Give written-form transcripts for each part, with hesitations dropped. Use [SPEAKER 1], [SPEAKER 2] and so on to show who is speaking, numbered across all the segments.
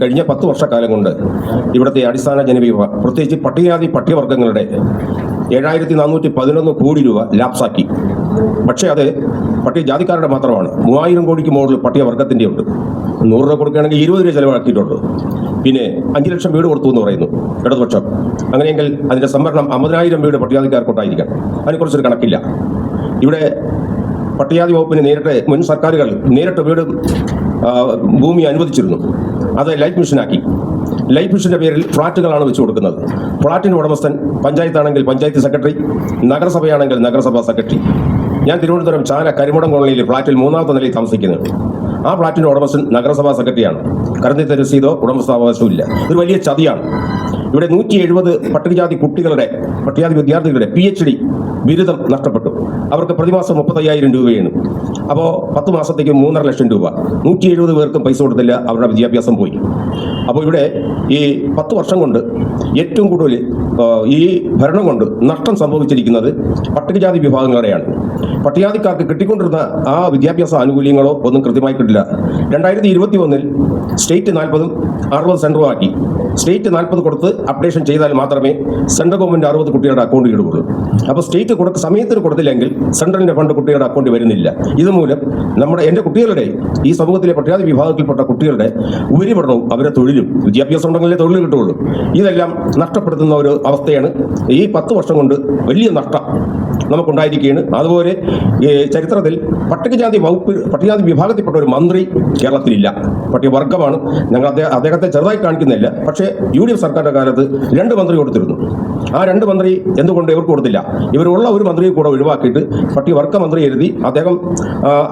[SPEAKER 1] കഴിഞ്ഞ 10 വർഷക്കാലം കൊണ്ട് ഇവിടുത്തെ അടിസ്ഥാന ജനവിഭാഗം പ്രത്യേകിച്ച് പട്ടികജാതി പട്ടികവർഗ്ഗങ്ങളുടെ 7411 കോടി രൂപ ലാപ്സാക്കി. പക്ഷേ അത് പട്ടികജാതിക്കാരുടെ മാത്രമാണ്. 3000 കോടിക്ക് മുകളിൽ പട്ടികവർഗ്ഗത്തിൻ്റെ ഉണ്ട്. 100 രൂപ കൊടുക്കുകയാണെങ്കിൽ 20 രൂപ ചെലവാക്കിയിട്ടുണ്ട്. പിന്നെ 5 ലക്ഷം വീട് കൊടുത്തു എന്ന് പറയുന്നു ഇടതുപക്ഷം. അങ്ങനെയെങ്കിൽ അതിന്റെ സംവരണം 50,000 വീട് പട്ടികജാതിക്കാർക്കൊണ്ടായിരിക്കണം. അതിനെക്കുറിച്ചൊരു കണക്കില്ല. ഇവിടെ പട്ടികജാതി വകുപ്പിന് നേരിട്ട് മുൻ സർക്കാരുകൾ നേരിട്ട് വീട് ഭൂമി അനുവദിച്ചിരുന്നു. അത് ലൈഫ് മിഷനാക്കി. ലൈഫ് മിഷന്റെ പേരിൽ ഫ്ളാറ്റുകളാണ് വെച്ചു കൊടുക്കുന്നത്. ഫ്ളാറ്റിന് ഉടമസ്ഥൻ പഞ്ചായത്താണെങ്കിൽ പഞ്ചായത്ത് സെക്രട്ടറി, നഗരസഭയാണെങ്കിൽ നഗരസഭാ സെക്രട്ടറി. ഞാൻ തിരുവനന്തപുരം ചാല കരിമുടം കോളനിയിൽ ഫ്ളാറ്റിൽ 3ാമത്തെ നിലയിൽ താമസിക്കുന്നത്. ആ ഫ്ളാറ്റിന്റെ ഉടമസ്ഥൻ നഗരസഭാ സെക്രട്ടറിയാണ്. കറന്തി രസീതോ ഉടമസ്ഥാവകാശവും ഇല്ല. ഒരു വലിയ ചതിയാണ്. ഇവിടെ 170 പട്ടികജാതി വിദ്യാർത്ഥികളുടെ PhD ബിരുദം നഷ്ടപ്പെട്ടു. അവർക്ക് പ്രതിമാസം 35,000 രൂപയാണ്. അപ്പോൾ 10 മാസത്തേക്ക് 3.5 ലക്ഷം രൂപ. 170 പേർക്കും പൈസ കൊടുത്തില്ല. അവരുടെ വിദ്യാഭ്യാസം പോയി. അപ്പോൾ ഇവിടെ ഈ 10 വർഷം കൊണ്ട് ഏറ്റവും കൂടുതൽ ഈ ഭരണം കൊണ്ട് നഷ്ടം സംഭവിച്ചിരിക്കുന്നത് പട്ടികജാതി വിഭാഗങ്ങളുടെയാണ്. പട്ടികജാതിക്കാർക്ക് കിട്ടിക്കൊണ്ടിരുന്ന ആ വിദ്യാഭ്യാസ ആനുകൂല്യങ്ങളോ ഒന്നും കൃത്യമായി കിട്ടില്ല. 2021 സ്റ്റേറ്റ് 40 60 സെൻട്രൽ ആക്കി. സ്റ്റേറ്റ് 40 കൊടുത്ത് അപ്ഡേഷൻ ചെയ്താൽ മാത്രമേ സെൻട്രൽ ഗവൺമെന്റ് 60 കുട്ടികളുടെ അക്കൗണ്ടിൽ ഇടുകയുള്ളൂ. അപ്പോൾ സ്റ്റേറ്റ് സമയത്തിന് കൊടുത്തില്ലെങ്കിൽ സെൻട്രലിന്റെ ഫണ്ട് കുട്ടികളുടെ അക്കൗണ്ടിൽ വരുന്നില്ല. ഇതുമൂലം എൻ്റെ കുട്ടികളുടെ ഈ സമൂഹത്തിലെ പട്ടികജാതി വിഭാഗത്തിൽപ്പെട്ട കുട്ടികളുടെ ഉപരിപഠനവും അവരുടെ തൊഴിലും വിദ്യാഭ്യാസം ഉണ്ടെങ്കിലേ തൊഴിൽ കിട്ടുകയുള്ളൂ. ഇതെല്ലാം നഷ്ടപ്പെടുത്തുന്ന ഒരു അവസ്ഥയാണ് ഈ 10 വർഷം കൊണ്ട് വലിയ നഷ്ടം നമുക്കുണ്ടായിരിക്കുകയാണ്. അതുപോലെ ചരിത്രത്തിൽ പട്ടികജാതി വിഭാഗത്തിൽപ്പെട്ട ഒരു മന്ത്രി കേരളത്തിലില്ല. പട്ടികവർഗമാണ്. ഞങ്ങൾ അദ്ദേഹത്തെ ചെറുതായി കാണിക്കുന്നില്ല. പക്ഷേ UDF സർക്കാരിന്റെ കാലത്ത് 2 മന്ത്രി കൊടുത്തിരുന്നു. ആ 2 മന്ത്രി എന്തുകൊണ്ട് ഇവർക്ക് കൊടുത്തില്ല? ഇവരുള്ള ഒരു മന്ത്രിയെ കൂടെ ഒഴിവാക്കിയിട്ട് പട്ടികവർഗ മന്ത്രി എഴുതി അദ്ദേഹം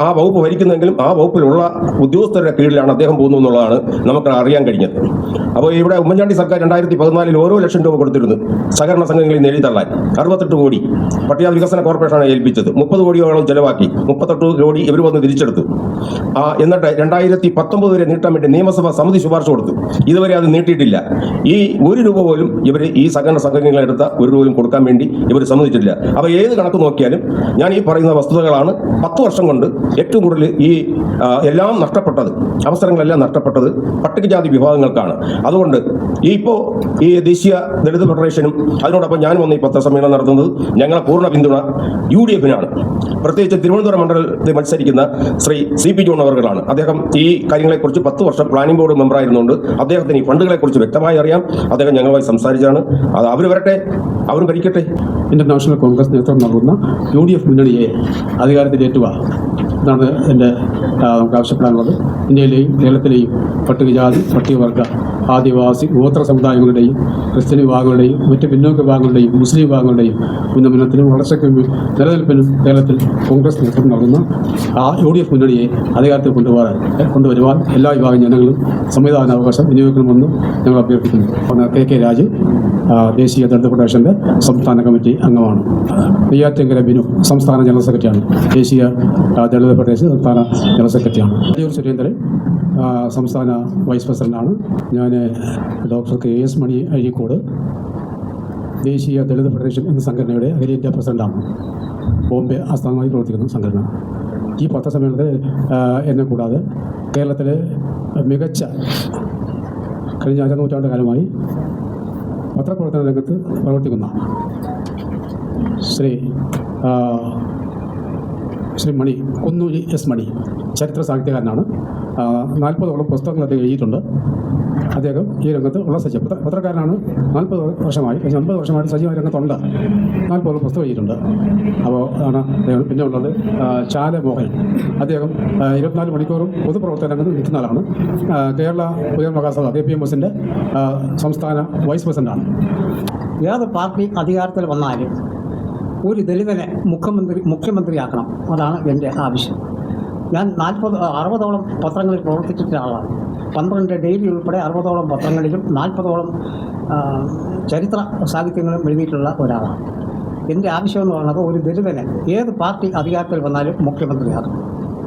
[SPEAKER 1] ആ വകുപ്പ് ഭരിക്കുന്നെങ്കിലും ആ വകുപ്പിലുള്ള ഉദ്യോഗസ്ഥരുടെ കീഴിലാണ് അദ്ദേഹം പോകുന്നു എന്നുള്ളതാണ് നമുക്ക് അറിയാൻ കഴിഞ്ഞത്. അപ്പോൾ ഇവിടെ ഉമ്മൻചാണ്ടി സർക്കാർ 2014 ഓരോ ലക്ഷം രൂപ കൊടുത്തിരുന്നു സഹകരണ സംഘങ്ങളിൽ നിന്ന് എഴുതിത്തള്ളാൻ. 68 കോടി പട്ടികജാതി വികസന കോർപ്പറേഷനാണ് ഏൽപ്പിച്ചത്. 30 കോടിയോളം ചെലവാക്കി. 38 കോടി ഇവർ വന്ന് തിരിച്ചെടുത്തു. എന്നിട്ട് 2019 വരെ നീട്ടാൻ വേണ്ടി നിയമസഭാ സമിതി ശുപാർശ കൊടുത്തു. ഇതുവരെ അത് നീട്ടിയിട്ടില്ല. ഈ 1 രൂപ പോലും ഇവർ ഈ സഹകരണ സംഘങ്ങളെടുത്ത 1 രൂപ പോലും കൊടുക്കാൻ വേണ്ടി ഇവർ സമ്മതിച്ചിട്ടില്ല. അപ്പോൾ ഏത് കണക്ക് നോക്കിയാലും ഞാൻ ഈ പറയുന്ന വസ്തുതകളാണ് 10 വർഷം കൊണ്ട് ഏറ്റവും കൂടുതൽ ഈ എല്ലാം നഷ്ടപ്പെട്ടത്, അവസരങ്ങളെല്ലാം നഷ്ടപ്പെട്ടത് പട്ടികജാതി വിഭാഗങ്ങൾക്കാണ്. അതുകൊണ്ട് ഇപ്പോൾ ഈ ദേശീയ ദളിത് ഫെഡറേഷനും അതിനോടൊപ്പം ഞാൻ വന്ന് ഈ പത്രസമ്മേളനം നടത്തുന്നത് ഞങ്ങളെ പൂർണ്ണ പിന്തുണ UDF-നാണ്. പ്രത്യേകിച്ച് തിരുവനന്തപുരം മണ്ഡലത്തിൽ മത്സരിക്കുന്ന ശ്രീ CP ജോൺ അവർകളാണ്. അദ്ദേഹം ഈ കാര്യങ്ങളെക്കുറിച്ച് 10 വർഷം പ്ലാനിംഗ് ബോർഡ് മെമ്പറായിരുന്നുകൊണ്ട് അദ്ദേഹത്തിന് ഈ ഫണ്ടുകളെക്കുറിച്ച് വ്യക്തമായി അറിയാം. അദ്ദേഹം ഞങ്ങളുമായി സംസാരിച്ചാണ്. അത് അവർ വരട്ടെ, അവർ ഭരിക്കട്ടെ.
[SPEAKER 2] ഇന്റർനാഷണൽ കോൺഗ്രസ് നേതൃത്വം നൽകുന്ന UDF മുന്നണിയെ അധികാരത്തിലേറ്റുക എന്നാണ് നമുക്ക് ആവശ്യപ്പെടാനുള്ളത്. ഇന്ത്യയിലെയും കേരളത്തിലെയും പട്ടികജാതി പട്ടികവർഗ ആദിവാസി ഗോത്ര സമുദായങ്ങളുടെയും ക്രിസ്ത്യൻ വിഭാഗങ്ങളുടെയും മറ്റ് പിന്നോക്ക വിഭാഗങ്ങളുടെയും മുസ്ലിം വിഭാഗങ്ങളുടെയും ഉന്നമനത്തിനും വളർച്ചയ്ക്കും നിലനിൽപ്പിനും കേരളത്തിൽ കോൺഗ്രസ് നേതൃത്വം നൽകുന്ന UDF മുന്നണിയെ അധികാരത്തിൽ കൊണ്ടുവരുവാൻ എല്ലാ വിഭാഗം ജനങ്ങളും സംവിധാനാവകാശം വിനിയോഗിക്കണമെന്നും ഞങ്ങൾ അഭ്യർത്ഥിക്കുന്നു. KK രാജു ദേശീയ ദളിത് ഫെഡറേഷന്റെ സംസ്ഥാന കമ്മിറ്റി അംഗമാണ്. നെയ്യാറ്റിൻകര ബിനു സംസ്ഥാന ജനറൽ സെക്രട്ടറിയാണ്. ദേശീയ ദളിത് ഫെഡറേഷൻ സംസ്ഥാന ജനറൽ സെക്രട്ടറിയാണ്. സുരേന്ദ്രൻ സംസ്ഥാന വൈസ് പ്രസിഡന്റാണ്. ഞാൻ ഡോക്ടർ KS മണി അഴീക്കോട് ദേശീയ ദളിത് ഫെഡറേഷൻ എന്ന സംഘടനയുടെ അഖിലേന്ത്യാ പ്രസിഡന്റാണ്. ബോംബെ ആസ്ഥാനമായി പ്രവർത്തിക്കുന്ന സംഘടന. ഈ പത്രസമ്മേളനത്തിൽ എന്നെ കൂടാതെ കേരളത്തിലെ മികച്ച കഴിഞ്ഞ 5 നൂറ്റാണ്ട് കാലമായി പത്രപ്രവർത്തന രംഗത്ത് പ്രവർത്തിക്കുന്ന ശ്രീ മണി കുന്നൂരി S മണി ചരിത്ര സാഹിത്യകാരനാണ്. 40ഓളം പുസ്തകങ്ങൾ അദ്ദേഹം എഴുതിയിട്ടുണ്ട്. അദ്ദേഹം ഈ രംഗത്ത് ഉള്ള പത്രക്കാരനാണ്. 40 വർഷമായി 50 വർഷമായിട്ട് സജീവമായ രംഗത്തുണ്ട്. 40ഓളം പുസ്തകം എഴുതിയിട്ടുണ്ട്. അപ്പോൾ ആണ് പിന്നെ ഉള്ളത് ചാല മോഹൻ. അദ്ദേഹം 24 മണിക്കൂറും പൊതുപ്രവർത്തന രംഗത്ത് നിൽക്കുന്ന ആളാണ്. കേരള പൊതുമഹാസഭ KPMS-ന്റെ സംസ്ഥാന വൈസ് പ്രസിഡന്റാണ്.
[SPEAKER 3] ഏത് പാർട്ടി അധികാരത്തിൽ വന്നാലും ഒരു ദളിതനെ മുഖ്യമന്ത്രിയാക്കണം. അതാണ് എൻ്റെ ആവശ്യം. ഞാൻ 60ഓളം പത്രങ്ങളിൽ പ്രവർത്തിച്ചിട്ട ആളാണ്. 12 ഡെയിലി ഉൾപ്പെടെ 60ഓളം പത്രങ്ങളിലും 40ഓളം ചരിത്ര സാഹിത്യങ്ങളും എഴുതിയിട്ടുള്ള ഒരാളാണ്. എൻ്റെ ആവശ്യമെന്ന് പറയുന്നത് ഒരു ദളിതനെ ഏത് പാർട്ടി അധികാരത്തിൽ വന്നാലും മുഖ്യമന്ത്രിയാക്കണം.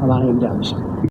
[SPEAKER 3] അതാണ് എൻ്റെ ആവശ്യം.